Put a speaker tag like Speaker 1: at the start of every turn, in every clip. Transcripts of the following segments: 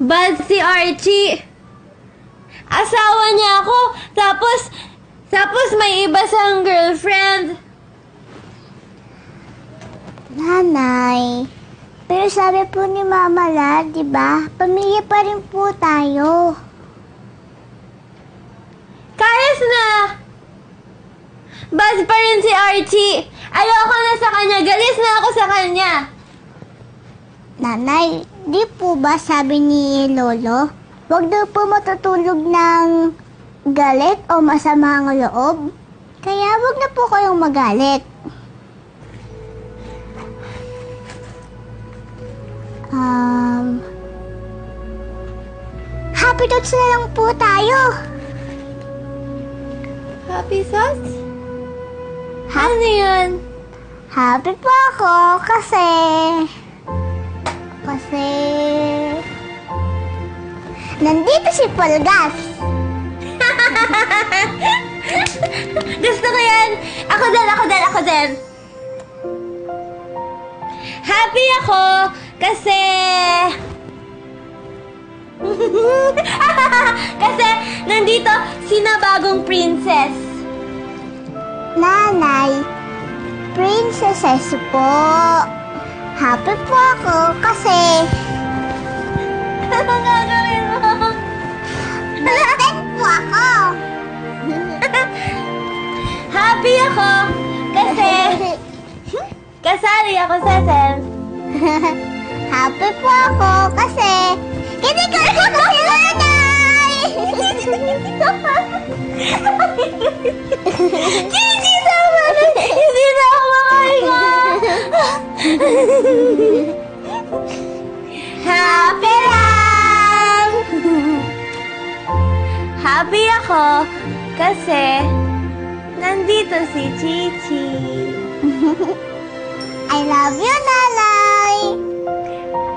Speaker 1: Bad si Archie. Asawa niya ako, tapos may iba siyang girlfriend.
Speaker 2: Nanay, pero sabi po ni Mama La, di ba? Pamilya pa rin po tayo.
Speaker 1: Kayas na! Bad pa rin si Archie. Ayoko na sa kanya. Galis na ako sa kanya.
Speaker 2: Nanay, di po ba sabi ni Lolo, huwag daw po matutulog ng galit o masamang loob? Kaya huwag na po kayong magalit. Happy thoughts na lang po tayo.
Speaker 1: Happy sauce? Ano yun?
Speaker 2: Happy po ako kasi nandito si Polgas.
Speaker 1: Gusto ko yan. Ako din. Happy ako kasi... kasi nandito si na bagong princess.
Speaker 2: Nanay, princesses po. Happy po ako kasi
Speaker 1: Ano gagawin mo?
Speaker 2: natin po ako.
Speaker 1: Happy ako kasi kasali ako sa Sem.
Speaker 2: Happy po ako kasi kinikilig ko si Nanay.
Speaker 1: Gigi naman! Hindi na ako makahinga! Happy lang! Happy ako kasi nandito si Chichi.
Speaker 2: I love you, Nanay.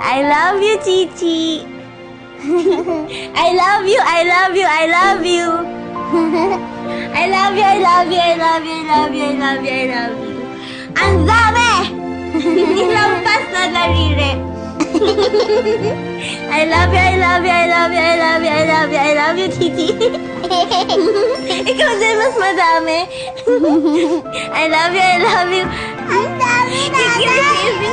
Speaker 1: I love you, Chichi. I love you. I love you. I love you. I love you. I love you. I love you. I love you. I love you. I love you. Ang dami! Nilampas na daliri. I love you. I love you. I love you. I love you. I love you. I love you, Chichi. Ikaw din mas madami. I love you. I love you.
Speaker 2: Ang dami, Nanay.
Speaker 1: Kiss you.